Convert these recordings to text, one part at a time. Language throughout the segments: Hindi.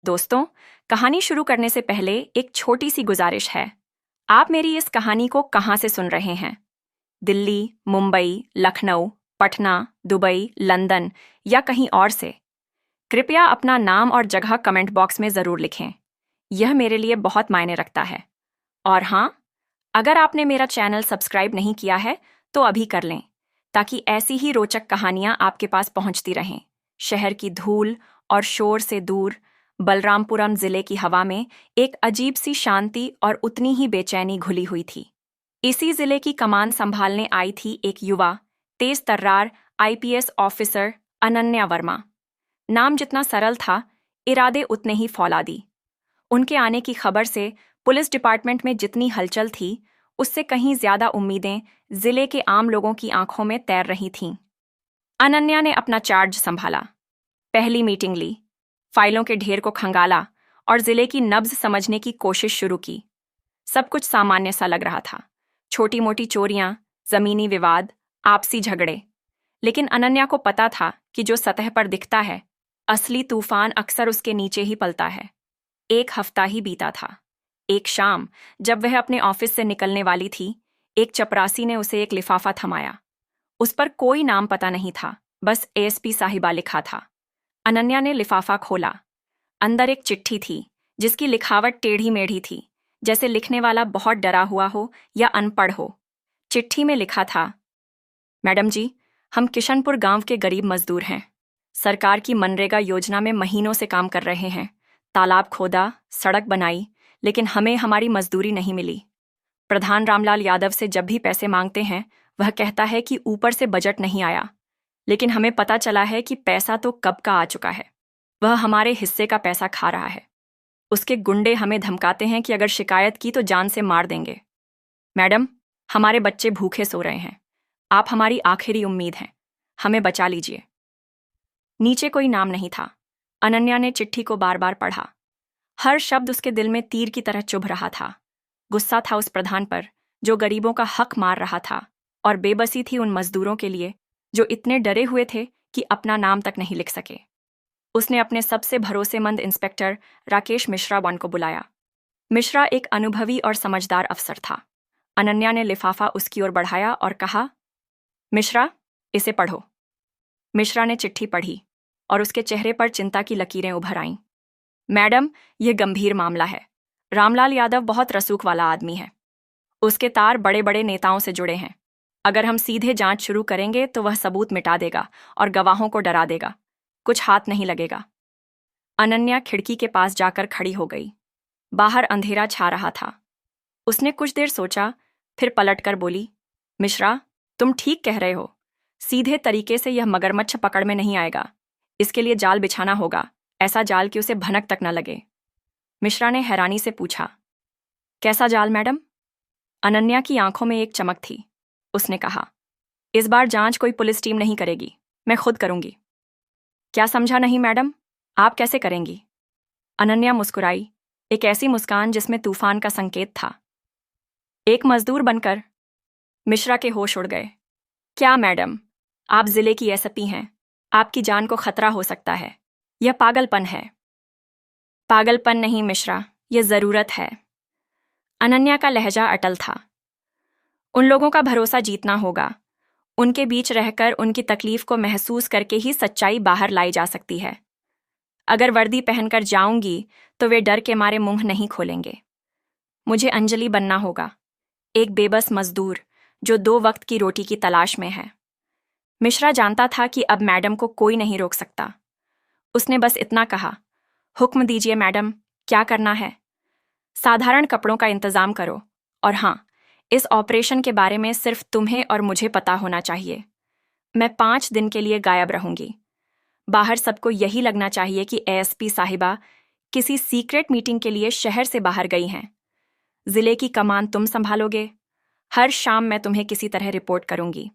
दोस्तों, कहानी शुरू करने से पहले एक छोटी सी गुजारिश है। आप मेरी इस कहानी को कहाँ से सुन रहे हैं? दिल्ली, मुंबई, लखनऊ, पटना, दुबई, लंदन या कहीं और से? कृपया अपना नाम और जगह कमेंट बॉक्स में ज़रूर लिखें। यह मेरे लिए बहुत मायने रखता है। और हाँ, अगर आपने मेरा चैनल सब्सक्राइब नहीं किया है, तो अभी कर लें, ताकि ऐसी ही रोचक कहानियाँ आपके पास पहुँचती रहें। शहर की धूल और शोर से दूर बलरामपुरम जिले की हवा में एक अजीब सी शांति और उतनी ही बेचैनी घुली हुई थी। इसी जिले की कमान संभालने आई थी एक युवा, तेज तर्रार आईपीएस ऑफिसर अनन्या वर्मा। नाम जितना सरल था, इरादे उतने ही फौलादी। उनके आने की खबर से पुलिस डिपार्टमेंट में जितनी हलचल थी, उससे कहीं ज्यादा उम्मीदें जिले के आम लोगों की आंखों में तैर रही थीं। अनन्या ने अपना चार्ज संभाला, पहली मीटिंग ली, फाइलों के ढेर को खंगाला और जिले की नब्ज समझने की कोशिश शुरू की। सब कुछ सामान्य सा लग रहा था, छोटी मोटी चोरियां, जमीनी विवाद, आपसी झगड़े। लेकिन अनन्या को पता था कि जो सतह पर दिखता है, असली तूफान अक्सर उसके नीचे ही पलता है। एक हफ्ता ही बीता था। एक शाम, जब वह अपने ऑफिस से निकलने वाली थी, एक चपरासी ने उसे एक लिफाफा थमाया। उस पर कोई नाम पता नहीं था, बस एएसपी साहिबा लिखा था। अनन्या ने लिफाफा खोला। अंदर एक चिट्ठी थी, जिसकी लिखावट टेढ़ी मेढ़ी थी, जैसे लिखने वाला बहुत डरा हुआ हो या अनपढ़ हो। चिट्ठी में लिखा था, मैडम जी, हम किशनपुर गांव के गरीब मजदूर हैं। सरकार की मनरेगा योजना में महीनों से काम कर रहे हैं। तालाब खोदा, सड़क बनाई, लेकिन हमें हमारी मजदूरी नहीं मिली। प्रधान रामलाल यादव से जब भी पैसे मांगते हैं, वह कहता है कि ऊपर से बजट नहीं आया। लेकिन हमें पता चला है कि पैसा तो कब का आ चुका है। वह हमारे हिस्से का पैसा खा रहा है। उसके गुंडे हमें धमकाते हैं कि अगर शिकायत की तो जान से मार देंगे। मैडम, हमारे बच्चे भूखे सो रहे हैं। आप हमारी आखिरी उम्मीद हैं। हमें बचा लीजिए। नीचे कोई नाम नहीं था। अनन्या ने चिट्ठी को बार बार पढ़ा। हर शब्द उसके दिल में तीर की तरह चुभ रहा था। गुस्सा था उस प्रधान पर, जो गरीबों का हक मार रहा था, और बेबसी थी उन मजदूरों के लिए, जो इतने डरे हुए थे कि अपना नाम तक नहीं लिख सके। उसने अपने सबसे भरोसेमंद इंस्पेक्टर राकेश मिश्रा वन को बुलाया। मिश्रा एक अनुभवी और समझदार अफसर था। अनन्या ने लिफाफा उसकी ओर बढ़ाया और कहा, मिश्रा, इसे पढ़ो। मिश्रा ने चिट्ठी पढ़ी और उसके चेहरे पर चिंता की लकीरें उभर आईं। मैडम, यह गंभीर मामला है। रामलाल यादव बहुत रसूख वाला आदमी है। उसके तार बड़े बड़े नेताओं से जुड़े हैं। अगर हम सीधे जांच शुरू करेंगे तो वह सबूत मिटा देगा और गवाहों को डरा देगा। कुछ हाथ नहीं लगेगा। अनन्या खिड़की के पास जाकर खड़ी हो गई। बाहर अंधेरा छा रहा था। उसने कुछ देर सोचा, फिर पलटकर बोली, मिश्रा, तुम ठीक कह रहे हो। सीधे तरीके से यह मगरमच्छ पकड़ में नहीं आएगा। इसके लिए जाल बिछाना होगा, ऐसा जाल कि उसे भनक तक न लगे। मिश्रा ने हैरानी से पूछा, कैसा जाल मैडम? अनन्या की आंखों में एक चमक थी। उसने कहा, इस बार जांच कोई पुलिस टीम नहीं करेगी, मैं खुद करूंगी। क्या समझा नहीं मैडम? आप कैसे करेंगी? अनन्या मुस्कुराई, एक ऐसी मुस्कान जिसमें तूफान का संकेत था। एक मजदूर बनकर। मिश्रा के होश उड़ गए। क्या मैडम, आप जिले की एसपी हैं। आपकी जान को खतरा हो सकता है। यह पागलपन है। पागलपन नहीं मिश्रा, यह जरूरत है। अनन्या का लहजा अटल था। उन लोगों का भरोसा जीतना होगा। उनके बीच रहकर उनकी तकलीफ को महसूस करके ही सच्चाई बाहर लाई जा सकती है। अगर वर्दी पहनकर जाऊंगी तो वे डर के मारे मुंह नहीं खोलेंगे। मुझे अंजलि बनना होगा, एक बेबस मजदूर जो 2 वक्त की रोटी की तलाश में है। मिश्रा जानता था कि अब मैडम को कोई नहीं रोक सकता। उसने बस इतना कहा, हुक्म दीजिए मैडम, क्या करना है? साधारण कपड़ों का इंतजाम करो, और हाँ, इस ऑपरेशन के बारे में सिर्फ तुम्हें और मुझे पता होना चाहिए। मैं 5 दिन के लिए गायब रहूंगी। बाहर सबको यही लगना चाहिए कि एएसपी साहिबा किसी सीक्रेट मीटिंग के लिए शहर से बाहर गई हैं। जिले की कमान तुम संभालोगे। हर शाम मैं तुम्हें किसी तरह रिपोर्ट करूंगी।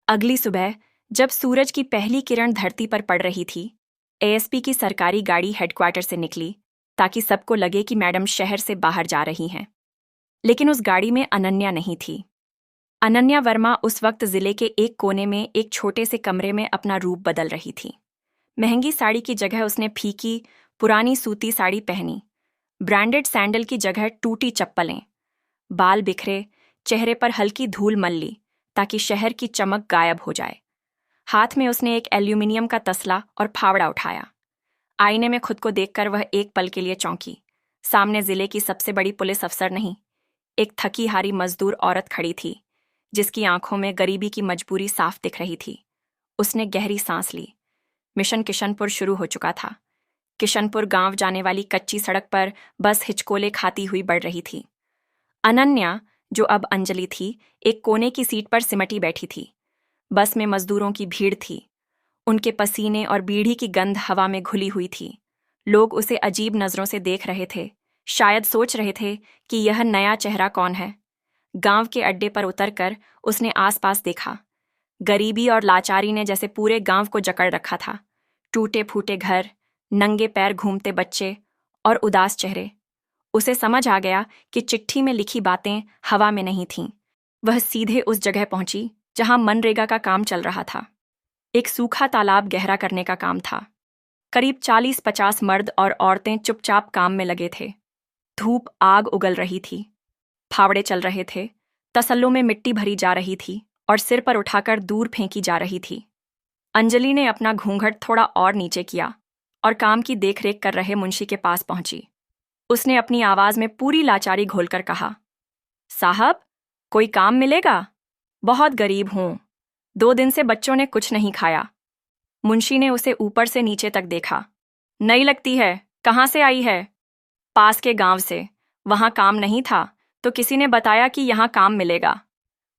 अगली सुबह, जब सूरज की पहली किरण धरती पर पड़ रही थी, एएसपी की सरकारी गाड़ी हेडक्वार्टर से निकली, ताकि सबको लगे कि मैडम शहर से बाहर जा रही हैं। लेकिन उस गाड़ी में अनन्या नहीं थी। अनन्या वर्मा उस वक्त जिले के एक कोने में एक छोटे से कमरे में अपना रूप बदल रही थी। महंगी साड़ी की जगह उसने फीकी, पुरानी सूती साड़ी पहनी, ब्रांडेड सैंडल की जगह टूटी चप्पलें, बाल बिखरे, चेहरे पर हल्की धूल मल ली ताकि शहर की चमक गायब हो जाए। हाथ में उसने एक एल्यूमिनियम का तसला और फावड़ा उठाया। आईने में खुद को देखकर वह एक पल के लिए चौंकी। सामने जिले की सबसे बड़ी पुलिस अफसर नहीं, एक थकी हारी मजदूर औरत खड़ी थी, जिसकी आंखों में गरीबी की मजबूरी साफ दिख रही थी। उसने गहरी सांस ली। मिशन किशनपुर शुरू हो चुका था। किशनपुर गांव जाने वाली कच्ची सड़क पर बस हिचकोले खाती हुई बढ़ रही थी। अनन्या, जो अब अंजलि थी, एक कोने की सीट पर सिमटी बैठी थी। बस में मजदूरों की भीड़ थी। उनके पसीने और बीड़ी की गंध हवा में घुली हुई थी। लोग उसे अजीब नजरों से देख रहे थे, शायद सोच रहे थे कि यह नया चेहरा कौन है। गांव के अड्डे पर उतरकर उसने आसपास देखा। गरीबी और लाचारी ने जैसे पूरे गांव को जकड़ रखा था। टूटे फूटे घर, नंगे पैर घूमते बच्चे और उदास चेहरे। उसे समझ आ गया कि चिट्ठी में लिखी बातें हवा में नहीं थीं। वह सीधे उस जगह पहुंची जहां मनरेगा का काम चल रहा था। एक सूखा तालाब गहरा करने का काम था। करीब 40-50 मर्द और औरतें चुपचाप काम में लगे थे। धूप आग उगल रही थी, फावड़े चल रहे थे, तसल्लों में मिट्टी भरी जा रही थी और सिर पर उठाकर दूर फेंकी जा रही थी। अंजलि ने अपना घूंघट थोड़ा और नीचे किया और काम की देखरेख कर रहे मुंशी के पास पहुंची। उसने अपनी आवाज में पूरी लाचारी घोलकर कहा, साहब, कोई काम मिलेगा? बहुत गरीब हूं। 2 दिन से बच्चों ने कुछ नहीं खाया। मुंशी ने उसे ऊपर से नीचे तक देखा। नई लगती है, कहाँ से आई है? पास के गांव से। वहां काम नहीं था तो किसी ने बताया कि यहां काम मिलेगा।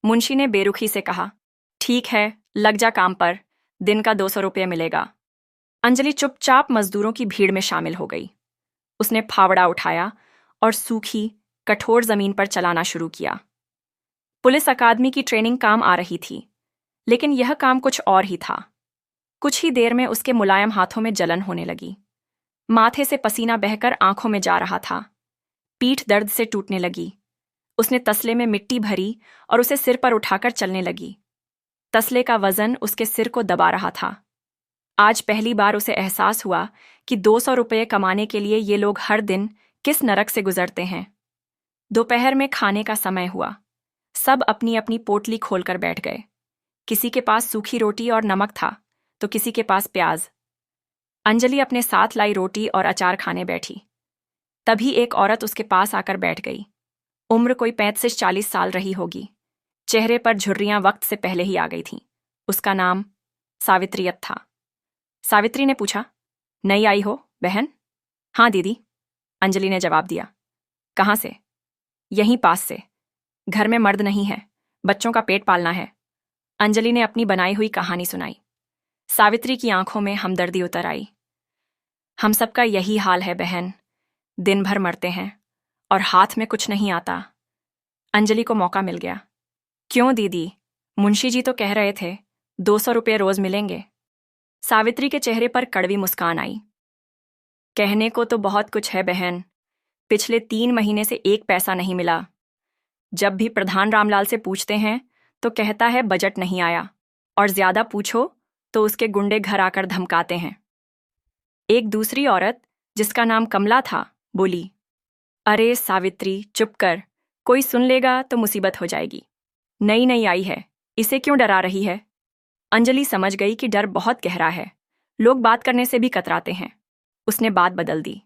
मुंशी ने बेरुखी से कहा, ठीक है, लग जा काम पर, दिन का 200 रुपये मिलेगा। अंजलि चुपचाप मजदूरों की भीड़ में शामिल हो गई। उसने फावड़ा उठाया और सूखी, कठोर जमीन पर चलाना शुरू किया। पुलिस अकादमी की ट्रेनिंग काम आ रही थी, लेकिन यह काम कुछ और ही था। कुछ ही देर में उसके मुलायम हाथों में जलन होने लगी। माथे से पसीना बहकर आंखों में जा रहा था। पीठ दर्द से टूटने लगी। उसने तसले में मिट्टी भरी और उसे सिर पर उठाकर चलने लगी। तसले का वजन उसके सिर को दबा रहा था। आज पहली बार उसे एहसास हुआ कि 200 रुपये कमाने के लिए ये लोग हर दिन किस नरक से गुजरते हैं। दोपहर में खाने का समय हुआ। सब अपनी अपनी पोटली खोलकर बैठ गए। किसी के पास सूखी रोटी और नमक था तो किसी के पास प्याज। अंजलि अपने साथ लाई रोटी और अचार खाने बैठी। तभी एक औरत उसके पास आकर बैठ गई। उम्र कोई 35-40 साल रही होगी। चेहरे पर झुर्रियां वक्त से पहले ही आ गई थीं। उसका नाम सावित्रियत था। सावित्री ने पूछा, नई आई हो बहन? हाँ दीदी, अंजलि ने जवाब दिया। कहाँ से? यहीं पास से। घर में मर्द नहीं है, बच्चों का पेट पालना है। अंजलि ने अपनी बनाई हुई कहानी सुनाई। सावित्री की आंखों में हमदर्दी उतर आई। हम सबका यही हाल है बहन, दिन भर मरते हैं और हाथ में कुछ नहीं आता। अंजलि को मौका मिल गया। क्यों दीदी, मुंशी जी तो कह रहे थे 200 रुपये रोज मिलेंगे। सावित्री के चेहरे पर कड़वी मुस्कान आई। कहने को तो बहुत कुछ है बहन, पिछले 3 महीने से 1 पैसा नहीं मिला। जब भी प्रधान रामलाल से पूछते हैं तो कहता है बजट नहीं आया, और ज्यादा पूछो तो उसके गुंडे घर आकर धमकाते हैं। एक दूसरी औरत, जिसका नाम कमला था, बोली, अरे सावित्री चुप कर, कोई सुन लेगा तो मुसीबत हो जाएगी। नई नई आई है, इसे क्यों डरा रही है? अंजलि समझ गई कि डर बहुत गहरा है। लोग बात करने से भी कतराते हैं। उसने बात बदल दी।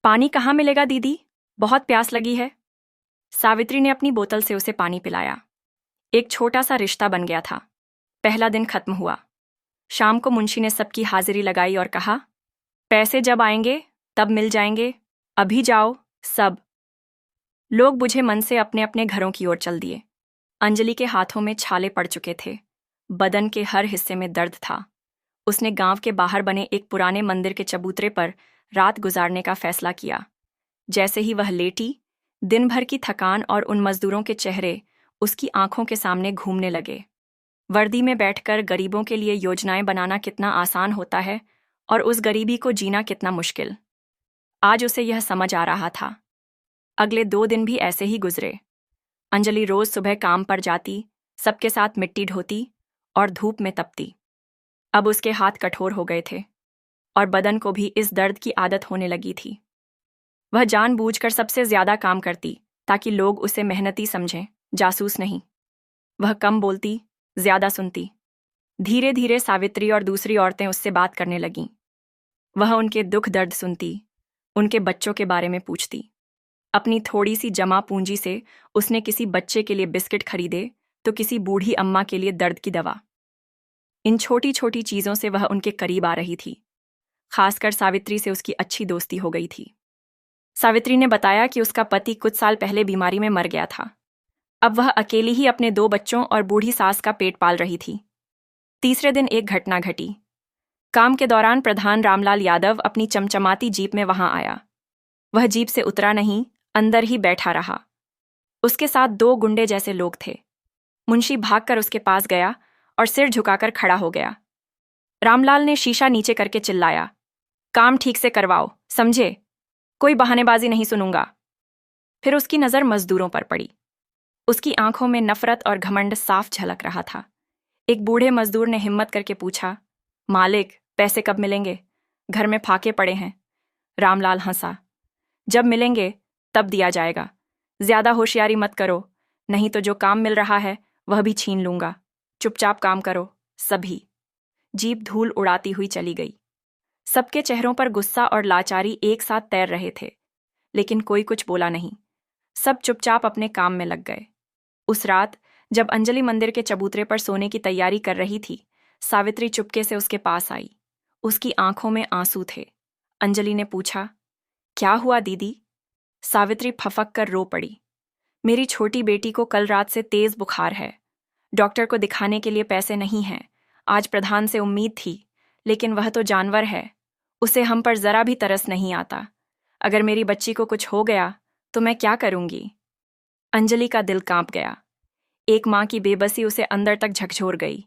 पानी कहाँ मिलेगा दीदी, बहुत प्यास लगी है। सावित्री ने अपनी बोतल से उसे पानी पिलाया। एक छोटा सा रिश्ता बन गया था। पहला दिन खत्म हुआ। शाम को मुंशी ने सबकी हाजिरी लगाई और कहा, पैसे जब आएंगे तब मिल जाएंगे, अभी जाओ सब। लोग बुझे मन से अपने अपने घरों की ओर चल दिए। अंजलि के हाथों में छाले पड़ चुके थे। बदन के हर हिस्से में दर्द था। उसने गांव के बाहर बने एक पुराने मंदिर के चबूतरे पर रात गुजारने का फैसला किया। जैसे ही वह लेटी, दिन भर की थकान और उन मजदूरों के चेहरे उसकी आंखों के सामने घूमने लगे। वर्दी में बैठकर गरीबों के लिए योजनाएं बनाना कितना आसान होता है और उस गरीबी को जीना कितना मुश्किल। आज उसे यह समझ आ रहा था। अगले 2 दिन भी ऐसे ही गुजरे। अंजलि रोज सुबह काम पर जाती, सबके साथ मिट्टी ढोती और धूप में तपती। अब उसके हाथ कठोर हो गए थे। और बदन को भी इस दर्द की आदत होने लगी थी। वह जानबूझकर सबसे ज्यादा काम करती ताकि लोग उसे मेहनती समझें, जासूस नहीं। वह कम बोलती, ज्यादा सुनती। धीरे धीरे सावित्री और दूसरी औरतें उससे बात करने लगीं। वह उनके दुख दर्द सुनती, उनके बच्चों के बारे में पूछती। अपनी थोड़ी सी जमा पूंजी से उसने किसी बच्चे के लिए बिस्किट खरीदे तो किसी बूढ़ी अम्मा के लिए दर्द की दवा। इन छोटी छोटी चीजों से वह उनके करीब आ रही थी। खासकर सावित्री से उसकी अच्छी दोस्ती हो गई थी। सावित्री ने बताया कि उसका पति कुछ साल पहले बीमारी में मर गया था। अब वह अकेली ही अपने 2 बच्चों और बूढ़ी सास का पेट पाल रही थी। तीसरे दिन एक घटना घटी। काम के दौरान प्रधान रामलाल यादव अपनी चमचमाती जीप में वहां आया। वह जीप से उतरा नहीं, अंदर ही बैठा रहा। उसके साथ 2 गुंडे जैसे लोग थे। मुंशी भागकर उसके पास गया और सिर झुकाकर खड़ा हो गया। रामलाल ने शीशा नीचे करके चिल्लाया, काम ठीक से करवाओ, समझे? कोई बहानेबाजी नहीं सुनूंगा। फिर उसकी नजर मजदूरों पर पड़ी। उसकी आंखों में नफरत और घमंड साफ झलक रहा था। एक बूढ़े मजदूर ने हिम्मत करके पूछा, मालिक, पैसे कब मिलेंगे? घर में फाके पड़े हैं। रामलाल हंसा, जब मिलेंगे तब दिया जाएगा। ज्यादा होशियारी मत करो, नहीं तो जो काम मिल रहा है वह भी छीन लूंगा। चुपचाप काम करो सभी। जीप धूल उड़ाती हुई चली गई। सबके चेहरों पर गुस्सा और लाचारी एक साथ तैर रहे थे, लेकिन कोई कुछ बोला नहीं। सब चुपचाप अपने काम में लग गए। उस रात जब अंजलि मंदिर के चबूतरे पर सोने की तैयारी कर रही थी, सावित्री चुपके से उसके पास आई। उसकी आंखों में आंसू थे। अंजलि ने पूछा, क्या हुआ दीदी? सावित्री फफक कर रो पड़ी। मेरी छोटी बेटी को कल रात से तेज बुखार है। डॉक्टर को दिखाने के लिए पैसे नहीं हैं। आज प्रधान से उम्मीद थी, लेकिन वह तो जानवर है, उसे हम पर जरा भी तरस नहीं आता। अगर मेरी बच्ची को कुछ हो गया तो मैं क्या करूंगी? अंजलि का दिल कांप गया। एक मां की बेबसी उसे अंदर तक झकझोर गई।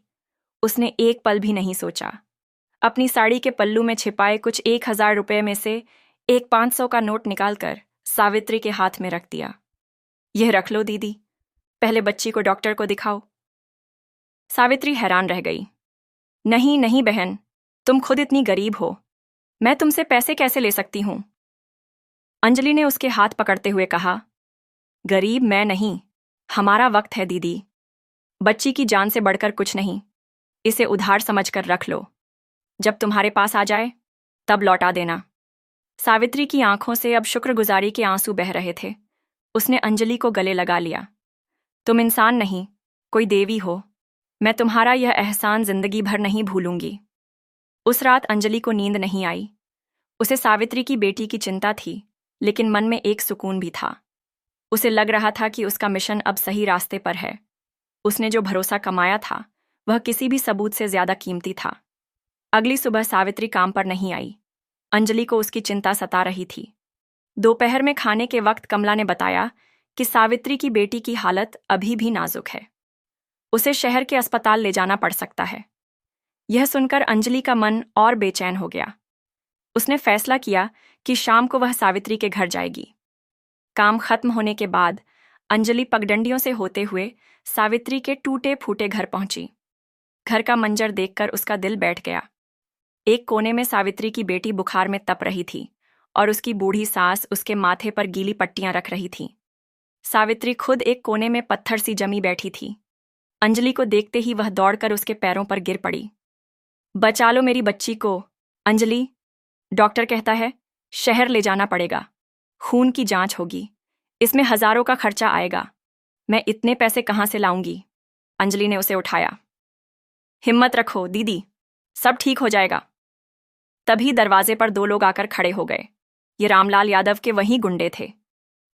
उसने एक पल भी नहीं सोचा। अपनी साड़ी के पल्लू में छिपाए कुछ 1000 रुपये में से एक 500 का नोट निकालकर सावित्री के हाथ में रख दिया। यह रख लो दीदी, पहले बच्ची को डॉक्टर को दिखाओ। सावित्री हैरान रह गई। नहीं नहीं बहन, तुम खुद इतनी गरीब हो, मैं तुमसे पैसे कैसे ले सकती हूं? अंजलि ने उसके हाथ पकड़ते हुए कहा, गरीब मैं नहीं, हमारा वक्त है दीदी। बच्ची की जान से बढ़कर कुछ नहीं, इसे उधार समझकर रख लो। जब तुम्हारे पास आ जाए तब लौटा देना। सावित्री की आंखों से अब शुक्रगुजारी के आंसू बह रहे थे। उसने अंजलि को गले लगा लिया। तुम इंसान नहीं, कोई देवी हो। मैं तुम्हारा यह एहसान जिंदगी भर नहीं भूलूंगी। उस रात अंजलि को नींद नहीं आई। उसे सावित्री की बेटी की चिंता थी, लेकिन मन में एक सुकून भी था। उसे लग रहा था कि उसका मिशन अब सही रास्ते पर है। उसने जो भरोसा कमाया था वह किसी भी सबूत से ज्यादा कीमती था। अगली सुबह सावित्री काम पर नहीं आई। अंजलि को उसकी चिंता सता रही थी। दोपहर में खाने के वक्त कमला ने बताया कि सावित्री की बेटी की हालत अभी भी नाजुक है। उसे शहर के अस्पताल ले जाना पड़ सकता है। यह सुनकर अंजलि का मन और बेचैन हो गया। उसने फैसला किया कि शाम को वह सावित्री के घर जाएगी। काम खत्म होने के बाद अंजलि पगडंडियों से होते हुए सावित्री के टूटे फूटे घर पहुंची। घर का मंजर देखकर उसका दिल बैठ गया। एक कोने में सावित्री की बेटी बुखार में तप रही थी और उसकी बूढ़ी सास उसके माथे पर गीली पट्टियां रख रही थी। सावित्री खुद एक कोने में पत्थर सी जमी बैठी थी। अंजलि को देखते ही वह दौड़कर उसके पैरों पर गिर पड़ी। बचा लो मेरी बच्ची को, अंजलि। डॉक्टर कहता है शहर ले जाना पड़ेगा। खून की जांच होगी, इसमें हजारों का खर्चा आएगा। मैं इतने पैसे कहां से लाऊंगी? अंजलि ने उसे उठाया। हिम्मत रखो दीदी, सब ठीक हो जाएगा। तभी दरवाजे पर 2 लोग आकर खड़े हो गए। ये रामलाल यादव के वही गुंडे थे।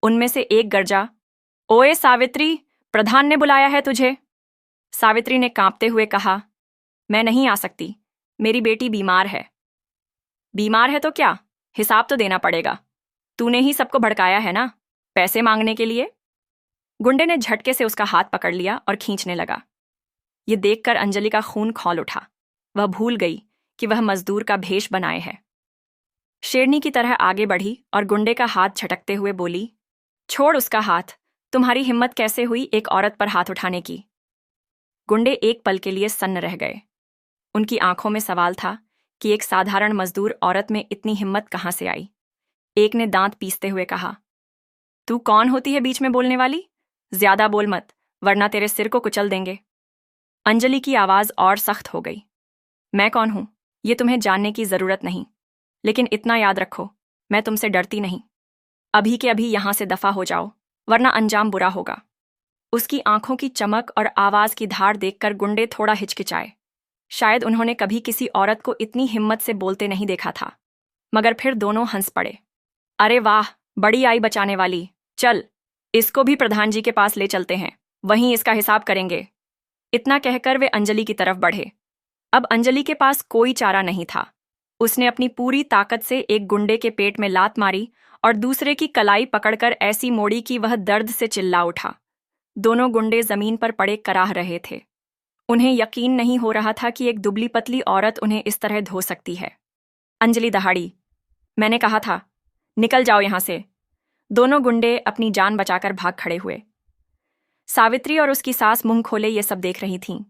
उनमें से एक गर्जा, ओए सावित्री, प्रधान ने बुलाया है तुझे। सावित्री ने कांपते हुए कहा, मैं नहीं आ सकती, मेरी बेटी बीमार है। बीमार है तो क्या, हिसाब तो देना पड़ेगा। तूने ही सबको भड़काया है ना, पैसे मांगने के लिए। गुंडे ने झटके से उसका हाथ पकड़ लिया और खींचने लगा। ये देखकर अंजलि का खून खौल उठा। वह भूल गई कि वह मजदूर का भेष बनाए है। शेरनी की तरह आगे बढ़ी और गुंडे का हाथ झटकते हुए बोली, छोड़ उसका हाथ, तुम्हारी हिम्मत कैसे हुई एक औरत पर हाथ उठाने की? गुंडे एक पल के लिए सन्न रह गए। उनकी आंखों में सवाल था कि एक साधारण मजदूर औरत में इतनी हिम्मत कहाँ से आई। एक ने दांत पीसते हुए कहा, तू कौन होती है बीच में बोलने वाली? ज्यादा बोल मत, वरना तेरे सिर को कुचल देंगे। अंजलि की आवाज और सख्त हो गई। मैं कौन हूं, ये तुम्हें जानने की जरूरत नहीं, लेकिन इतना याद रखो, मैं तुमसे डरती नहीं। अभी के अभी यहां से दफा हो जाओ, वरना अंजाम बुरा होगा। उसकी आंखों की चमक और आवाज की धार देखकर गुंडे थोड़ा हिचकिचाए। शायद उन्होंने कभी किसी औरत को इतनी हिम्मत से बोलते नहीं देखा था। मगर फिर दोनों हंस पड़े। अरे वाह, बड़ी आई बचाने वाली, चल इसको भी प्रधान जी के पास ले चलते हैं, वहीं इसका हिसाब करेंगे। इतना कहकर वे अंजलि की तरफ बढ़े। अब अंजलि के पास कोई चारा नहीं था। उसने अपनी पूरी ताकत से एक गुंडे के पेट में लात मारी और दूसरे की कलाई पकड़कर ऐसी मोड़ी कि वह दर्द से चिल्ला उठा। दोनों गुंडे जमीन पर पड़े कराह रहे थे। उन्हें यकीन नहीं हो रहा था कि एक दुबली पतली औरत उन्हें इस तरह धो सकती है। अंजलि दहाड़ी, मैंने कहा था, निकल जाओ यहां से। दोनों गुंडे अपनी जान बचाकर भाग खड़े हुए। सावित्री और उसकी सास मुंह खोले ये सब देख रही थीं।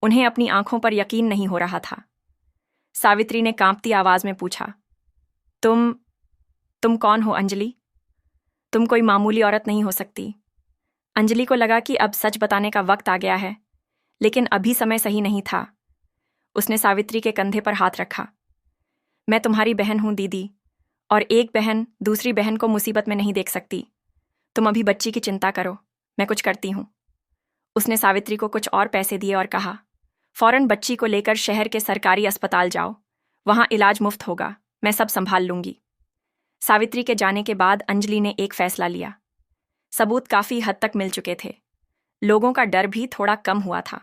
उन्हें अपनी आंखों पर यकीन नहीं हो रहा था। सावित्री ने कांपती आवाज में पूछा, तुम कौन हो अंजलि? तुम कोई मामूली औरत नहीं हो सकती। अंजलि को लगा कि अब सच बताने का वक्त आ गया है, लेकिन अभी समय सही नहीं था। उसने सावित्री के कंधे पर हाथ रखा। मैं तुम्हारी बहन हूं दीदी, और एक बहन दूसरी बहन को मुसीबत में नहीं देख सकती। तुम अभी बच्ची की चिंता करो, मैं कुछ करती हूं। उसने सावित्री को कुछ और पैसे दिए और कहा, फौरन बच्ची को लेकर शहर के सरकारी अस्पताल जाओ, वहां इलाज मुफ्त होगा, मैं सब संभाल लूंगी। सावित्री के जाने के बाद अंजलि ने एक फैसला लिया। सबूत काफी हद तक मिल चुके थे, लोगों का डर भी थोड़ा कम हुआ था।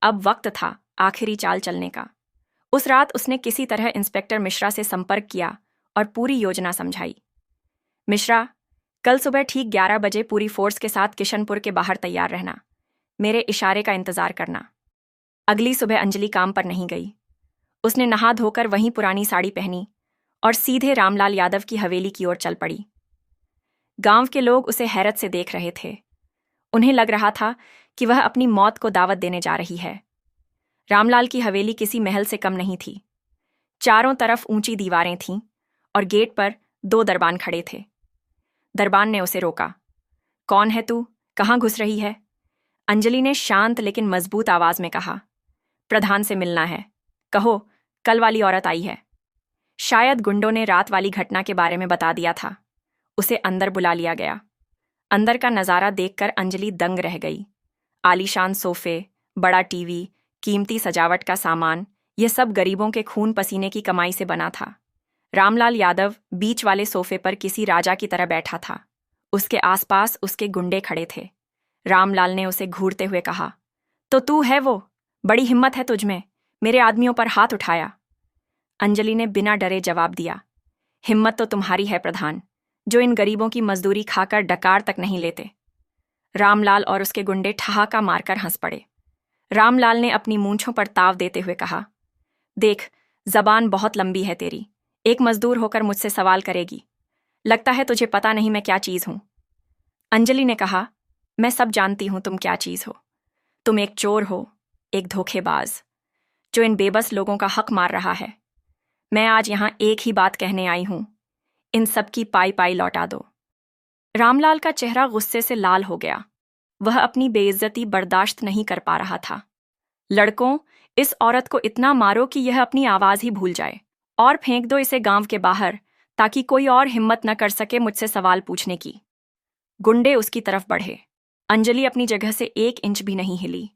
अब वक्त था आखिरी चाल चलने का। उस रात उसने किसी तरह इंस्पेक्टर मिश्रा से संपर्क किया और पूरी योजना समझाई। मिश्रा, कल सुबह ठीक 11 बजे पूरी फोर्स के साथ किशनपुर के बाहर तैयार रहना, मेरे इशारे का इंतजार करना। अगली सुबह अंजलि काम पर नहीं गई। उसने नहा धोकर वहीं पुरानी साड़ी पहनी और सीधे रामलाल यादव की हवेली की ओर चल पड़ी। गांव के लोग उसे हैरत से देख रहे थे। उन्हें लग रहा था कि वह अपनी मौत को दावत देने जा रही है। रामलाल की हवेली किसी महल से कम नहीं थी। चारों तरफ ऊंची दीवारें थीं और गेट पर 2 दरबान खड़े थे। दरबान ने उसे रोका। कौन है तू, कहाँ घुस रही है? अंजलि ने शांत लेकिन मजबूत आवाज में कहा, प्रधान से मिलना है। कहो, कल वाली औरत आई है। शायद गुंडों ने रात वाली घटना के बारे में बता दिया था। उसे अंदर बुला लिया गया। अंदर का नजारा देखकर अंजलि दंग रह गई। आलीशान सोफे, बड़ा टीवी, कीमती सजावट का सामान, यह सब गरीबों के खून पसीने की कमाई से बना था। रामलाल यादव बीच वाले सोफे पर किसी राजा की तरह बैठा था। उसके आसपास उसके गुंडे खड़े थे। रामलाल ने उसे घूरते हुए कहा, तो तू है वो? बड़ी हिम्मत है तुझमें, मेरे आदमियों पर हाथ उठाया। अंजलि ने बिना डरे जवाब दिया, हिम्मत तो तुम्हारी है प्रधान, जो इन गरीबों की मजदूरी खाकर डकार तक नहीं लेते। रामलाल और उसके गुंडे ठहाका मारकर हंस पड़े। रामलाल ने अपनी मूंछों पर ताव देते हुए कहा, देख, जबान बहुत लंबी है तेरी, एक मजदूर होकर मुझसे सवाल करेगी। लगता है तुझे पता नहीं मैं क्या चीज हूं। अंजलि ने कहा, मैं सब जानती हूं तुम क्या चीज हो। तुम एक चोर हो, एक धोखेबाज, जो इन बेबस लोगों का हक मार रहा है। मैं आज यहां एक ही बात कहने आई हूं, इन सब की पाई पाई लौटा दो। रामलाल का चेहरा गुस्से से लाल हो गया। वह अपनी बेइज्जती बर्दाश्त नहीं कर पा रहा था। लड़कों, इस औरत को इतना मारो कि यह अपनी आवाज ही भूल जाए, और फेंक दो इसे गांव के बाहर, ताकि कोई और हिम्मत न कर सके मुझसे सवाल पूछने की। गुंडे उसकी तरफ बढ़े। अंजलि अपनी जगह से 1 इंच भी नहीं हिली।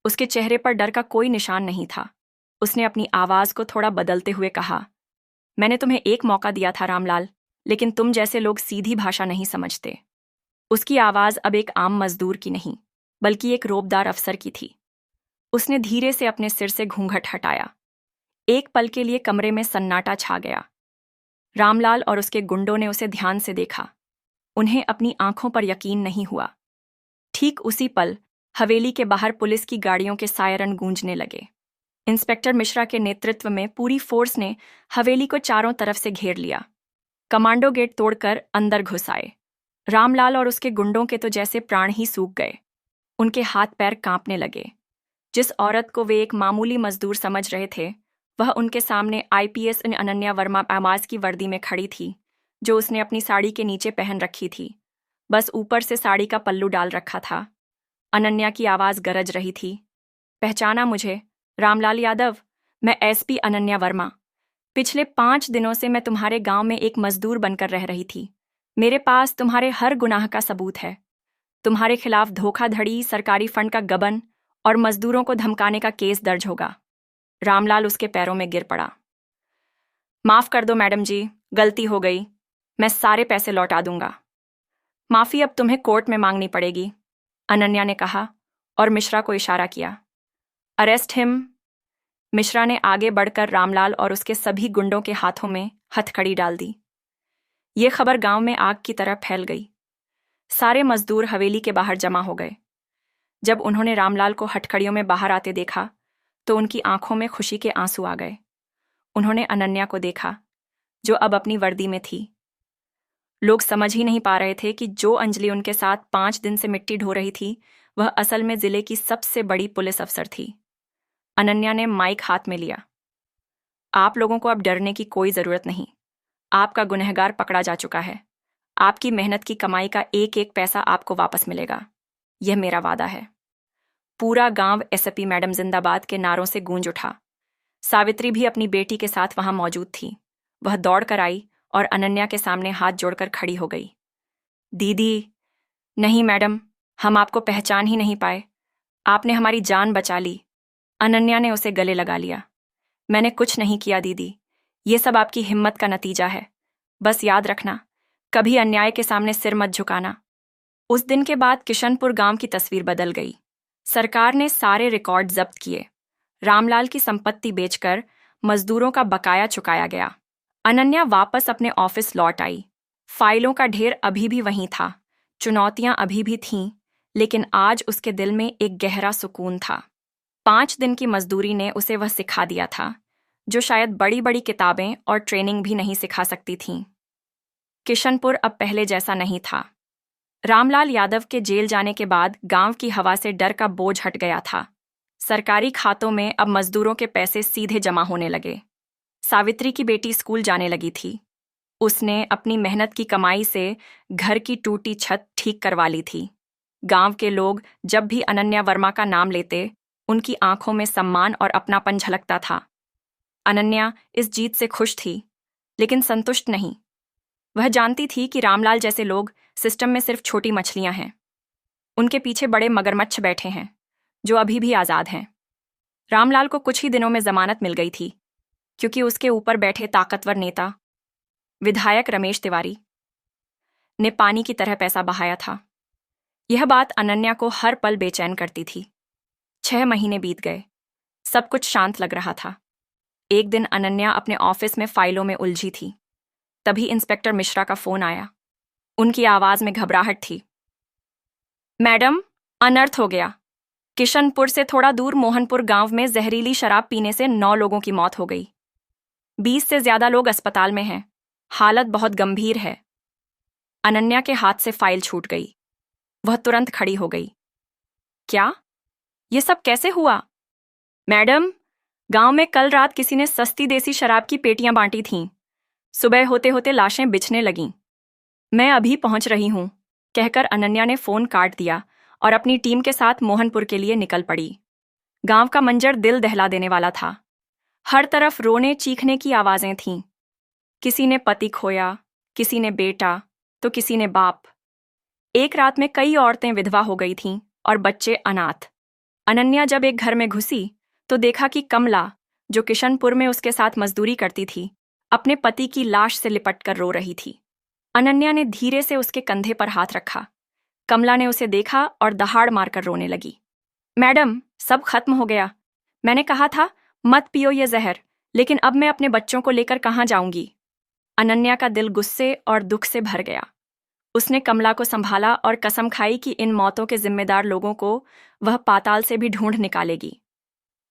उसके चेहरे पर डर का कोई निशान नहीं था। उसने अपनी आवाज को थोड़ा बदलते हुए कहा, मैंने तुम्हें एक मौका दिया था रामलाल, लेकिन तुम जैसे लोग सीधी भाषा नहीं समझते। उसकी आवाज अब एक आम मजदूर की नहीं, बल्कि एक रोबदार अफसर की थी। उसने धीरे से अपने सिर से घूंघट हटाया। एक पल के लिए कमरे में सन्नाटा छा गया। रामलाल और उसके गुंडों ने उसे ध्यान से देखा। उन्हें अपनी आंखों पर यकीन नहीं हुआ। ठीक उसी पल हवेली के बाहर पुलिस की गाड़ियों के सायरन गूंजने लगे। इंस्पेक्टर मिश्रा के नेतृत्व में पूरी फोर्स ने हवेली को चारों तरफ से घेर लिया। कमांडो गेट तोड़कर अंदर घुस आए। रामलाल और उसके गुंडों के तो जैसे प्राण ही सूख गए। उनके हाथ पैर कांपने लगे। जिस औरत को वे एक मामूली मजदूर समझ रहे थे, वह उनके सामने आईपीएस अनन्या वर्मा आमाज की वर्दी में खड़ी थी, जो उसने अपनी साड़ी के नीचे पहन रखी थी। बस ऊपर से साड़ी का पल्लू डाल रखा था। अनन्या की आवाज़ गरज रही थी। पहचाना मुझे? रामलाल यादव, मैं एसपी अनन्या वर्मा। पिछले 5 दिनों से मैं तुम्हारे गांव में एक मजदूर बनकर रह रही थी। मेरे पास तुम्हारे हर गुनाह का सबूत है। तुम्हारे खिलाफ धोखाधड़ी, सरकारी फंड का गबन और मजदूरों को धमकाने का केस दर्ज होगा। रामलाल उसके पैरों में गिर पड़ा। माफ कर दो मैडम जी, गलती हो गई। मैं सारे पैसे लौटा दूंगा। माफी अब तुम्हें कोर्ट में मांगनी पड़ेगी, अनन्या ने कहा और मिश्रा को इशारा किया। Arrest him. मिश्रा ने आगे बढ़कर रामलाल और उसके सभी गुंडों के हाथों में हथकड़ी डाल दी। ये खबर गांव में आग की तरह फैल गई। सारे मजदूर हवेली के बाहर जमा हो गए। जब उन्होंने रामलाल को हथकड़ियों में बाहर आते देखा तो उनकी आंखों में खुशी के आंसू आ गए। उन्होंने अनन्या को देखा, जो अब अपनी वर्दी में थी। लोग समझ ही नहीं पा रहे थे कि जो अंजलि उनके साथ 5 दिन से मिट्टी ढो रही थी, वह असल में जिले की सबसे बड़ी पुलिस अफसर थी। अनन्या ने माइक हाथ में लिया। आप लोगों को अब डरने की कोई जरूरत नहीं। आपका गुनहगार पकड़ा जा चुका है। आपकी मेहनत की कमाई का एक एक पैसा आपको वापस मिलेगा। यह मेरा वादा है। पूरा गांव एसपी मैडम जिंदाबाद के नारों से गूंज उठा। सावित्री भी अपनी बेटी के साथ वहां मौजूद थी। वह दौड़ कर आई और अनन्या के सामने हाथ जोड़कर खड़ी हो गई। दीदी, नहीं मैडम, हम आपको पहचान ही नहीं पाए। आपने हमारी जान बचा ली। अनन्या ने उसे गले लगा लिया। मैंने कुछ नहीं किया दीदी, ये सब आपकी हिम्मत का नतीजा है। बस याद रखना, कभी अन्याय के सामने सिर मत झुकाना। उस दिन के बाद किशनपुर गांव की तस्वीर बदल गई। सरकार ने सारे रिकॉर्ड जब्त किए। रामलाल की संपत्ति बेचकर मजदूरों का बकाया चुकाया गया। अनन्या वापस अपने ऑफिस लौट आई। फाइलों का ढेर अभी भी वहीं था। चुनौतियां अभी भी थीं, लेकिन आज उसके दिल में एक गहरा सुकून था। 5 दिन की मजदूरी ने उसे वह सिखा दिया था, जो शायद बड़ी बड़ी किताबें और ट्रेनिंग भी नहीं सिखा सकती थीं। किशनपुर अब पहले जैसा नहीं था। रामलाल यादव के जेल जाने के बाद गांव की हवा से डर का बोझ हट गया था। सरकारी खातों में अब मजदूरों के पैसे सीधे जमा होने लगे। सावित्री की बेटी स्कूल जाने लगी थी। उसने अपनी मेहनत की कमाई से घर की टूटी छत ठीक करवा ली थी। गांव के लोग जब भी अनन्या वर्मा का नाम लेते, उनकी आंखों में सम्मान और अपनापन झलकता था। अनन्या इस जीत से खुश थी, लेकिन संतुष्ट नहीं। वह जानती थी कि रामलाल जैसे लोग सिस्टम में सिर्फ छोटी मछलियां हैं। उनके पीछे बड़े मगरमच्छ बैठे हैं, जो अभी भी आज़ाद हैं। रामलाल को कुछ ही दिनों में जमानत मिल गई थी, क्योंकि उसके ऊपर बैठे ताकतवर नेता विधायक रमेश तिवारी ने पानी की तरह पैसा बहाया था। यह बात अनन्या को हर पल बेचैन करती थी। 6 महीने बीत गए। सब कुछ शांत लग रहा था। एक दिन अनन्या अपने ऑफिस में फाइलों में उलझी थी। तभी इंस्पेक्टर मिश्रा का फोन आया। उनकी आवाज में घबराहट थी। मैडम, अनर्थ हो गया। किशनपुर से थोड़ा दूर मोहनपुर गांव में जहरीली शराब पीने से 9 लोगों की मौत हो गई। 20 से ज्यादा लोग अस्पताल में हैं। हालत बहुत गंभीर है। अनन्या के हाथ से फाइल छूट गई। वह तुरंत खड़ी हो गई। क्या? ये सब कैसे हुआ? मैडम, गांव में कल रात किसी ने सस्ती देसी शराब की पेटियां बांटी थीं। सुबह होते होते लाशें बिछने लगीं। मैं अभी पहुंच रही हूं, कहकर अनन्या ने फोन काट दिया और अपनी टीम के साथ मोहनपुर के लिए निकल पड़ी। गांव का मंजर दिल दहला देने वाला था। हर तरफ रोने चीखने की आवाजें थीं। किसी ने पति खोया, किसी ने बेटा, तो किसी ने बाप। एक रात में कई औरतें विधवा हो गई थीं और बच्चे अनाथ। अनन्या जब एक घर में घुसी तो देखा कि कमला, जो किशनपुर में उसके साथ मजदूरी करती थी, अपने पति की लाश से लिपट कर रो रही थी। अनन्या ने धीरे से उसके कंधे पर हाथ रखा। कमला ने उसे देखा और दहाड़ मारकर रोने लगी। मैडम, सब खत्म हो गया। मैंने कहा था मत पियो ये जहर, लेकिन अब मैं अपने बच्चों को लेकर कहाँ जाऊंगी? अनन्या का दिल गुस्से और दुख से भर गया। उसने कमला को संभाला और कसम खाई कि इन मौतों के जिम्मेदार लोगों को वह पाताल से भी ढूंढ निकालेगी।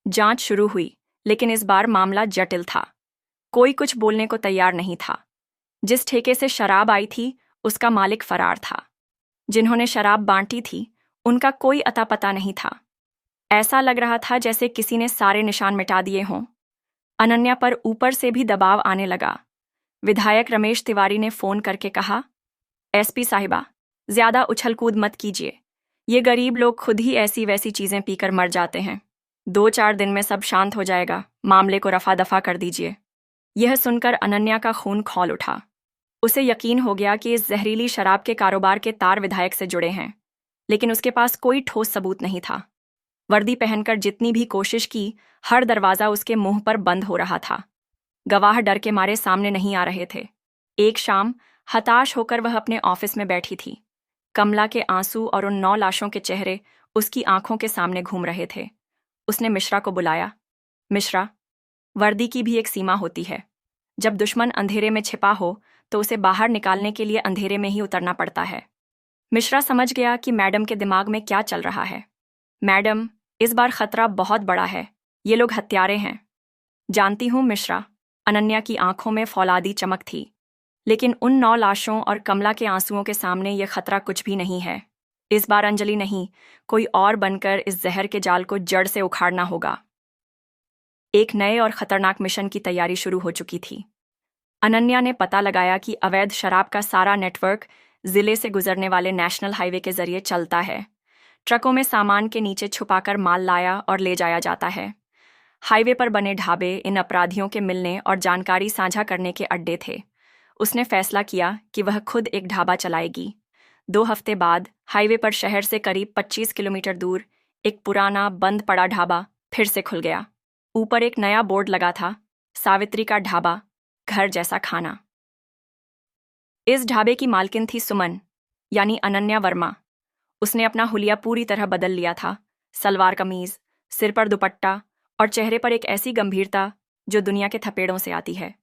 जांच शुरू हुई, लेकिन इस बार मामला जटिल था। कोई कुछ बोलने को तैयार नहीं था। जिस ठेके से शराब आई थी, उसका मालिक फरार था। जिन्होंने शराब बांटी थी, उनका कोई अता पता नहीं था। ऐसा लग रहा था जैसे किसी ने सारे निशान मिटा दिए हों। अनन्या पर ऊपर से भी दबाव आने लगा। विधायक रमेश तिवारी ने फोन करके कहा, एसपी साहिबा, ज्यादा उछल कूद मत कीजिए। ये गरीब लोग खुद ही ऐसी वैसी चीजें पीकर मर जाते हैं। 2-4 दिन में सब शांत हो जाएगा, मामले को रफा दफा कर दीजिए। यह सुनकर अनन्या का खून खौल उठा। उसे यकीन हो गया कि इस जहरीली शराब के कारोबार के तार विधायक से जुड़े हैं, लेकिन उसके पास कोई ठोस सबूत नहीं था। वर्दी पहनकर जितनी भी कोशिश की, हर दरवाजा उसके मुंह पर बंद हो रहा था। गवाह डर के मारे सामने नहीं आ रहे थे। एक शाम हताश होकर वह अपने ऑफिस में बैठी थी। कमला के आंसू और उन 9 लाशों के चेहरे उसकी आंखों के सामने घूम रहे थे। उसने मिश्रा को बुलाया। मिश्रा, वर्दी की भी एक सीमा होती है। जब दुश्मन अंधेरे में छिपा हो तो उसे बाहर निकालने के लिए अंधेरे में ही उतरना पड़ता है। मिश्रा समझ गया कि मैडम के दिमाग में क्या चल रहा है। मैडम, इस बार खतरा बहुत बड़ा है। ये लोग हत्यारे हैं। जानती हूँ मिश्रा। अनन्या की आंखों में फौलादी चमक थी। लेकिन उन 9 लाशों और कमला के आंसुओं के सामने यह खतरा कुछ भी नहीं है। इस बार अंजलि नहीं, कोई और बनकर इस जहर के जाल को जड़ से उखाड़ना होगा। एक नए और खतरनाक मिशन की तैयारी शुरू हो चुकी थी। अनन्या ने पता लगाया कि अवैध शराब का सारा नेटवर्क जिले से गुजरने वाले नेशनल हाईवे के जरिए चलता है। ट्रकों में सामान के नीचे छुपाकर माल लाया और ले जाया जाता है। हाईवे पर बने ढाबे इन अपराधियों के मिलने और जानकारी साझा करने के अड्डे थे। उसने फैसला किया कि वह खुद एक ढाबा चलाएगी। 2 हफ्ते बाद हाईवे पर शहर से करीब 25 किलोमीटर दूर एक पुराना बंद पड़ा ढाबा फिर से खुल गया। ऊपर एक नया बोर्ड लगा था, सावित्री का ढाबा, घर जैसा खाना। इस ढाबे की मालकिन थी सुमन, यानी अनन्या वर्मा। उसने अपना हुलिया पूरी तरह बदल लिया था। सलवार कमीज, सिर पर दुपट्टा और चेहरे पर एक ऐसी गंभीरता जो दुनिया के थपेड़ों से आती है।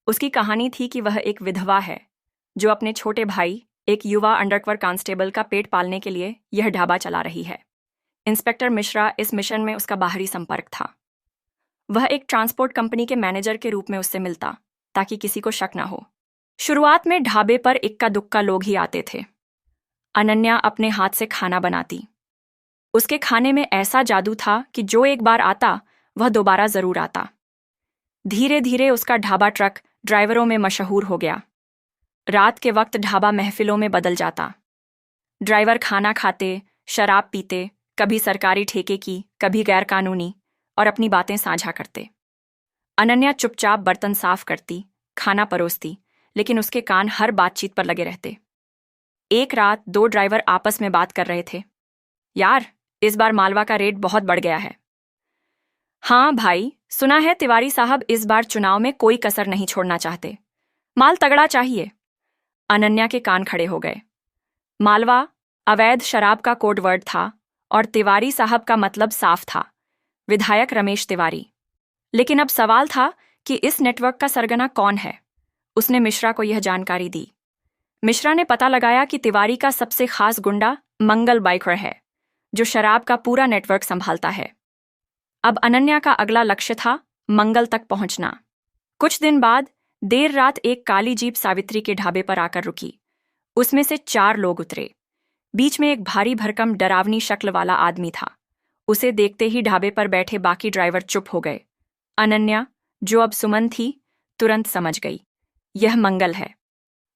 उसकी कहानी थी कि वह एक विधवा है जो अपने छोटे भाई, एक युवा अंडरकवर कांस्टेबल का पेट पालने के लिए यह ढाबा चला रही है। इंस्पेक्टर मिश्रा इस मिशन में उसका बाहरी संपर्क था। वह एक ट्रांसपोर्ट कंपनी के मैनेजर के रूप में उससे मिलता ताकि किसी को शक न हो। शुरुआत में ढाबे पर इक्का दुक्का लोग ही आते थे। अनन्या अपने हाथ से खाना बनाती। उसके खाने में ऐसा जादू था कि जो एक बार आता वह दोबारा जरूर आता। धीरे धीरे उसका ढाबा ट्रक ड्राइवरों में मशहूर हो गया। रात के वक्त ढाबा महफिलों में बदल जाता। ड्राइवर खाना खाते, शराब पीते, कभी सरकारी ठेके की, कभी गैरकानूनी, और अपनी बातें साझा करते। अनन्या चुपचाप बर्तन साफ करती, खाना परोसती, लेकिन उसके कान हर बातचीत पर लगे रहते। एक रात 2 ड्राइवर आपस में बात कर रहे थे। यार, इस बार मालवा का रेट बहुत बढ़ गया है। हाँ भाई, सुना है तिवारी साहब इस बार चुनाव में कोई कसर नहीं छोड़ना चाहते। माल तगड़ा चाहिए। अनन्या के कान खड़े हो गए। मालवा अवैध शराब का कोड वर्ड था और तिवारी साहब का मतलब साफ था, विधायक रमेश तिवारी। लेकिन अब सवाल था कि इस नेटवर्क का सरगना कौन है। उसने मिश्रा को यह जानकारी दी। मिश्रा ने पता लगाया कि तिवारी का सबसे खास गुंडा मंगल बाइकर है, जो शराब का पूरा नेटवर्क संभालता है। अब अनन्या का अगला लक्ष्य था मंगल तक पहुंचना। कुछ दिन बाद देर रात एक काली जीप सावित्री के ढाबे पर आकर रुकी। उसमें से 4 लोग उतरे। बीच में एक भारी भरकम डरावनी शक्ल वाला आदमी था। उसे देखते ही ढाबे पर बैठे बाकी ड्राइवर चुप हो गए। अनन्या, जो अब सुमन थी, तुरंत समझ गई, यह मंगल है।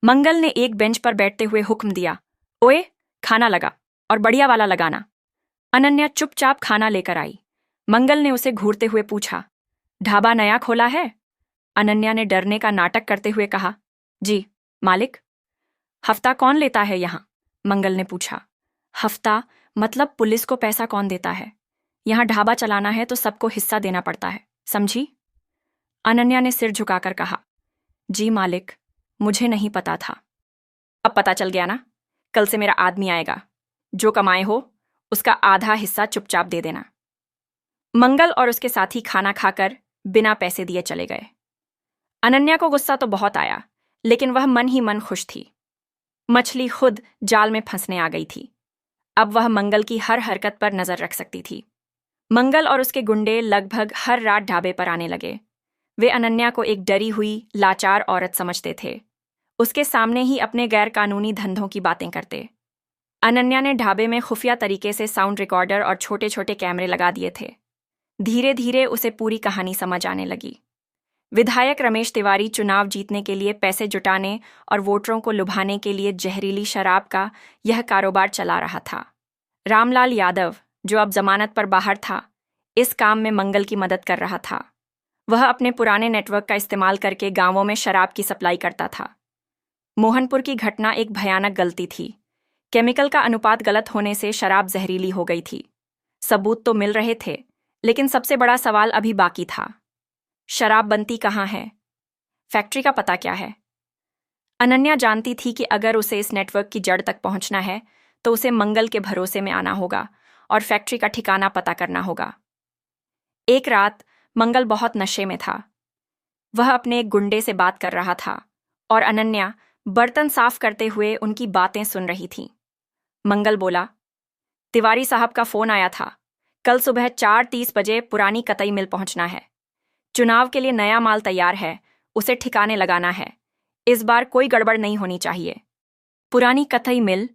मंगल ने एक बेंच पर बैठते हुए हुक्म दिया, ओए, खाना लगा और बढ़िया वाला लगाना। अनन्या चुपचाप खाना लेकर आई। मंगल ने उसे घूरते हुए पूछा, ढाबा नया खोला है? अनन्या ने डरने का नाटक करते हुए कहा, जी मालिक। हफ्ता कौन लेता है यहाँ? मंगल ने पूछा। हफ्ता मतलब पुलिस को पैसा कौन देता है? यहाँ ढाबा चलाना है तो सबको हिस्सा देना पड़ता है, समझी? अनन्या ने सिर झुकाकर कहा, जी मालिक, मुझे नहीं पता था। अब पता चल गया ना? कल से मेरा आदमी आएगा। जो कमाए हो उसका आधा हिस्सा चुपचाप दे देना। मंगल और उसके साथी खाना खाकर बिना पैसे दिए चले गए। अनन्या को गुस्सा तो बहुत आया, लेकिन वह मन ही मन खुश थी। मछली खुद जाल में फंसने आ गई थी। अब वह मंगल की हर हरकत पर नजर रख सकती थी। मंगल और उसके गुंडे लगभग हर रात ढाबे पर आने लगे। वे अनन्या को एक डरी हुई, लाचार औरत समझते थे। उसके सामने ही अपने गैरकानूनी धंधों की बातें करते। अनन्या ने ढाबे में खुफिया तरीके से साउंड रिकॉर्डर और छोटे छोटे कैमरे लगा दिए थे। धीरे धीरे उसे पूरी कहानी समझ आने लगी। विधायक रमेश तिवारी चुनाव जीतने के लिए पैसे जुटाने और वोटरों को लुभाने के लिए जहरीली शराब का यह कारोबार चला रहा था। रामलाल यादव, जो अब जमानत पर बाहर था, इस काम में मंगल की मदद कर रहा था। वह अपने पुराने नेटवर्क का इस्तेमाल करके गांवों में शराब की सप्लाई करता था। मोहनपुर की घटना एक भयानक गलती थी। केमिकल का अनुपात गलत होने से शराब जहरीली हो गई थी। सबूत तो मिल रहे थे, लेकिन सबसे बड़ा सवाल अभी बाकी था। शराब बनती कहाँ है? फैक्ट्री का पता क्या है? अनन्या जानती थी कि अगर उसे इस नेटवर्क की जड़ तक पहुंचना है तो उसे मंगल के भरोसे में आना होगा और फैक्ट्री का ठिकाना पता करना होगा। एक रात मंगल बहुत नशे में था। वह अपने एक गुंडे से बात कर रहा था और अनन्या बर्तन साफ करते हुए उनकी बातें सुन रही थी। मंगल बोला, तिवारी साहब का फोन आया था। कल सुबह 4:30 बजे पुरानी कतई मिल पहुंचना है। चुनाव के लिए नया माल तैयार है, उसे ठिकाने लगाना है। इस बार कोई गड़बड़ नहीं होनी चाहिए। पुरानी कतई मिल,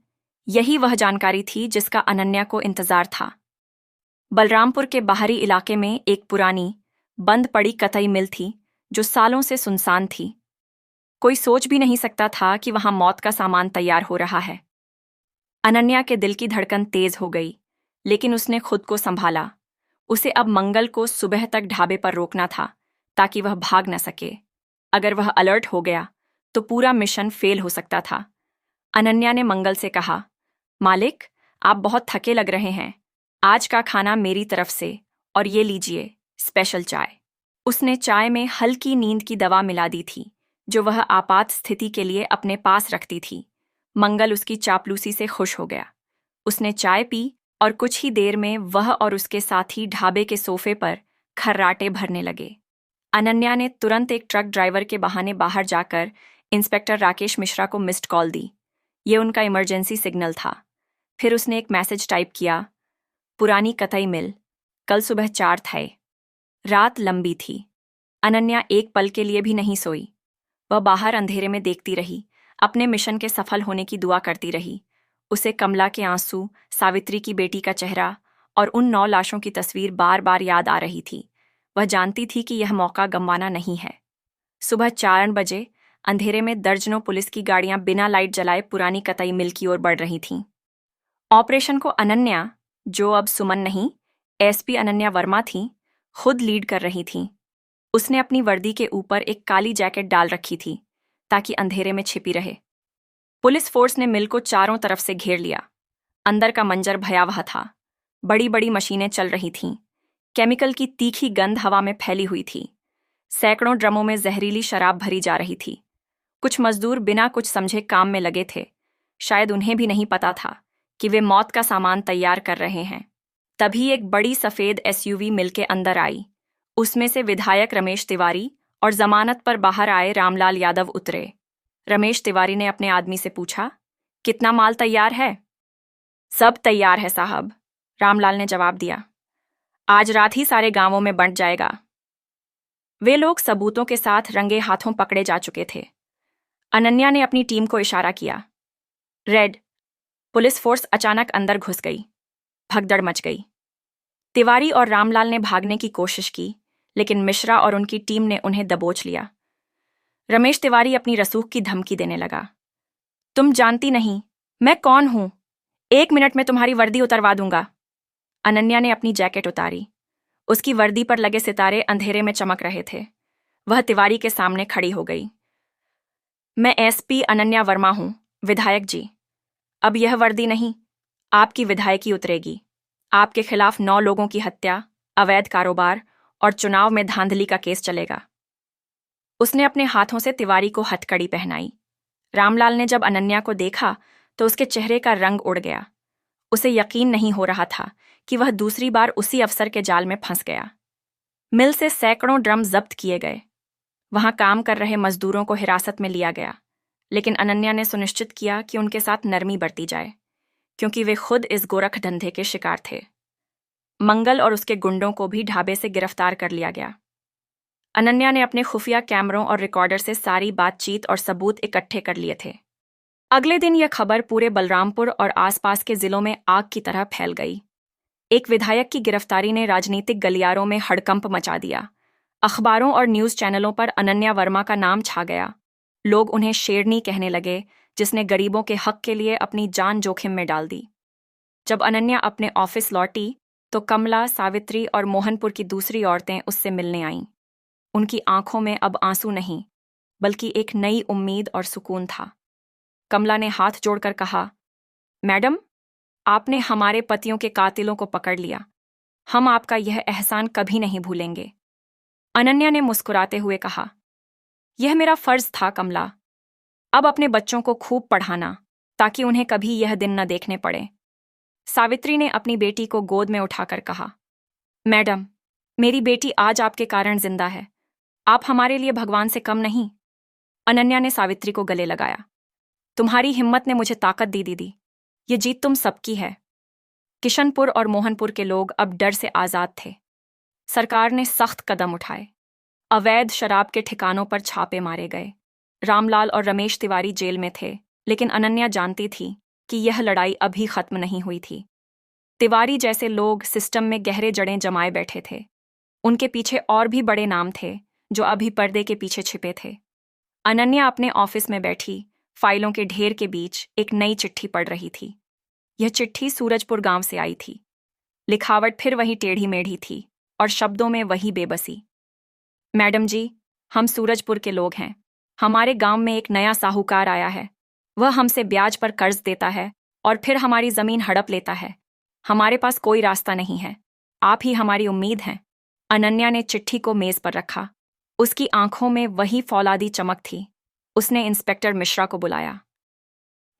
यही वह जानकारी थी जिसका अनन्या को इंतजार था। बलरामपुर के बाहरी इलाके में एक पुरानी, बंद पड़ी कतई मिल थी जो सालों से सुनसान थी। कोई सोच भी नहीं सकता था कि वहां मौत का सामान तैयार हो रहा है। अनन्या के दिल की धड़कन तेज हो गई, लेकिन उसने खुद को संभाला। उसे अब मंगल को सुबह तक ढाबे पर रोकना था ताकि वह भाग न सके। अगर वह अलर्ट हो गया तो पूरा मिशन फेल हो सकता था। अनन्या ने मंगल से कहा, मालिक, आप बहुत थके लग रहे हैं। आज का खाना मेरी तरफ से, और ये लीजिए स्पेशल चाय। उसने चाय में हल्की नींद की दवा मिला दी थी जो वह आपात स्थिति के लिए अपने पास रखती थी। मंगल उसकी चापलूसी से खुश हो गया। उसने चाय पी और कुछ ही देर में वह और उसके साथी ढाबे के सोफे पर खर्राटे भरने लगे। अनन्या ने तुरंत एक ट्रक ड्राइवर के बहाने बाहर जाकर इंस्पेक्टर राकेश मिश्रा को मिस्ड कॉल दी। ये उनका इमरजेंसी सिग्नल था। फिर उसने एक मैसेज टाइप किया, पुरानी कतई मिल, कल सुबह 4 थे। रात लंबी थी। अनन्या एक पल के लिए भी नहीं सोई। वह बाहर अंधेरे में देखती रही, अपने मिशन के सफल होने की दुआ करती रही। उसे कमला के आंसू, सावित्री की बेटी का चेहरा और उन 9 लाशों की तस्वीर बार बार याद आ रही थी। वह जानती थी कि यह मौका गंवाना नहीं है। सुबह 4 बजे अंधेरे में दर्जनों पुलिस की गाड़ियां बिना लाइट जलाए पुरानी कतई मिल की ओर बढ़ रही थीं। ऑपरेशन को अनन्या, जो अब सुमन नहीं, एसपी अनन्या वर्मा थी, खुद लीड कर रही थी। उसने अपनी वर्दी के ऊपर एक काली जैकेट डाल रखी थी ताकि अंधेरे में छिपी रहे। पुलिस फोर्स ने मिल को चारों तरफ से घेर लिया। अंदर का मंजर भयावह था। बड़ी बड़ी मशीनें चल रही थीं। केमिकल की तीखी गंध हवा में फैली हुई थी। सैकड़ों ड्रमों में जहरीली शराब भरी जा रही थी। कुछ मजदूर बिना कुछ समझे काम में लगे थे। शायद उन्हें भी नहीं पता था कि वे मौत का सामान तैयार कर रहे हैं। तभी एक बड़ी सफेद एसयूवी मिल के अंदर आई। उसमें से विधायक रमेश तिवारी और जमानत पर बाहर आए रामलाल यादव उतरे। रमेश तिवारी ने अपने आदमी से पूछा, कितना माल तैयार है? सब तैयार है साहब, रामलाल ने जवाब दिया। आज रात ही सारे गांवों में बंट जाएगा। वे लोग सबूतों के साथ रंगे हाथों पकड़े जा चुके थे। अनन्या ने अपनी टीम को इशारा किया। रेड। पुलिस फोर्स अचानक अंदर घुस गई। भगदड़ मच गई। तिवारी और रामलाल ने भागने की कोशिश की, लेकिन मिश्रा और उनकी टीम ने उन्हें दबोच लिया। रमेश तिवारी अपनी रसूख की धमकी देने लगा, तुम जानती नहीं मैं कौन हूं। 1 मिनट में तुम्हारी वर्दी उतरवा दूंगा। अनन्या ने अपनी जैकेट उतारी। उसकी वर्दी पर लगे सितारे अंधेरे में चमक रहे थे। वह तिवारी के सामने खड़ी हो गई। मैं एसपी अनन्या वर्मा हूं, विधायक जी। अब यह वर्दी नहीं, आपकी विधायकी उतरेगी। आपके खिलाफ 9 लोगों की हत्या, अवैध कारोबार और चुनाव में धांधली का केस चलेगा। उसने अपने हाथों से तिवारी को हथकड़ी पहनाई। रामलाल ने जब अनन्या को देखा तो उसके चेहरे का रंग उड़ गया। उसे यकीन नहीं हो रहा था कि वह दूसरी बार उसी अफसर के जाल में फंस गया। मिल से सैकड़ों ड्रम जब्त किए गए। वहां काम कर रहे मजदूरों को हिरासत में लिया गया, लेकिन अनन्या ने सुनिश्चित किया कि उनके साथ नरमी बरती जाए, क्योंकि वे खुद इस गोरख धंधे के शिकार थे। मंगल और उसके गुंडों को भी ढाबे से गिरफ्तार कर लिया गया। अनन्या ने अपने खुफिया कैमरों और रिकॉर्डर से सारी बातचीत और सबूत इकट्ठे कर लिए थे। अगले दिन यह खबर पूरे बलरामपुर और आसपास के जिलों में आग की तरह फैल गई। एक विधायक की गिरफ्तारी ने राजनीतिक गलियारों में हड़कंप मचा दिया। अखबारों और न्यूज़ चैनलों पर अनन्या वर्मा का नाम छा गया। लोग उन्हें शेरनी कहने लगे, जिसने गरीबों के हक के लिए अपनी जान जोखिम में डाल दी। जब अनन्या अपने ऑफिस लौटी तो कमला, सावित्री और मोहनपुर की दूसरी औरतें उससे मिलने आईं। उनकी आंखों में अब आंसू नहीं, बल्कि एक नई उम्मीद और सुकून था। कमला ने हाथ जोड़कर कहा, मैडम, आपने हमारे पतियों के कातिलों को पकड़ लिया। हम आपका यह एहसान कभी नहीं भूलेंगे। अनन्या ने मुस्कुराते हुए कहा, यह मेरा फर्ज था कमला। अब अपने बच्चों को खूब पढ़ाना, ताकि उन्हें कभी यह दिन न देखने पड़े। सावित्री ने अपनी बेटी को गोद में उठाकर कहा, मैडम, मेरी बेटी आज आपके कारण जिंदा है। आप हमारे लिए भगवान से कम नहीं। अनन्या ने सावित्री को गले लगाया। तुम्हारी हिम्मत ने मुझे ताकत दी दीदी। ये जीत तुम सबकी है। किशनपुर और मोहनपुर के लोग अब डर से आजाद थे। सरकार ने सख्त कदम उठाए। अवैध शराब के ठिकानों पर छापे मारे गए। रामलाल और रमेश तिवारी जेल में थे, लेकिन अनन्या जानती थी कि यह लड़ाई अभी खत्म नहीं हुई थी। तिवारी जैसे लोग सिस्टम में गहरे जड़ें जमाए बैठे थे। उनके पीछे और भी बड़े नाम थे जो अभी पर्दे के पीछे छिपे थे। अनन्या अपने ऑफिस में बैठी फाइलों के ढेर के बीच एक नई चिट्ठी पढ़ रही थी। यह चिट्ठी सूरजपुर गांव से आई थी। लिखावट फिर वही टेढ़ी मेढ़ी थी और शब्दों में वही बेबसी। मैडम जी, हम सूरजपुर के लोग हैं। हमारे गांव में एक नया साहूकार आया है। वह हमसे ब्याज पर कर्ज देता है और फिर हमारी जमीन हड़प लेता है। हमारे पास कोई रास्ता नहीं है। आप ही हमारी उम्मीद हैं। अनन्या ने चिट्ठी को मेज पर रखा। उसकी आंखों में वही फौलादी चमक थी। उसने इंस्पेक्टर मिश्रा को बुलाया।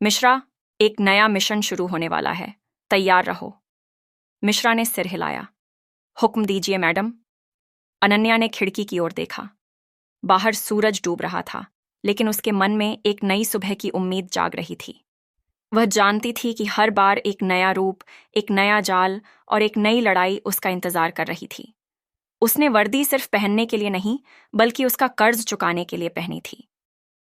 मिश्रा, एक नया मिशन शुरू होने वाला है, तैयार रहो। मिश्रा ने सिर हिलाया। हुक्म दीजिए मैडम। अनन्या ने खिड़की की ओर देखा। बाहर सूरज डूब रहा था, लेकिन उसके मन में एक नई सुबह की उम्मीद जाग रही थी। वह जानती थी कि हर बार एक नया रूप, एक नया जाल और एक नई लड़ाई उसका इंतजार कर रही थी। उसने वर्दी सिर्फ पहनने के लिए नहीं, बल्कि उसका कर्ज चुकाने के लिए पहनी थी।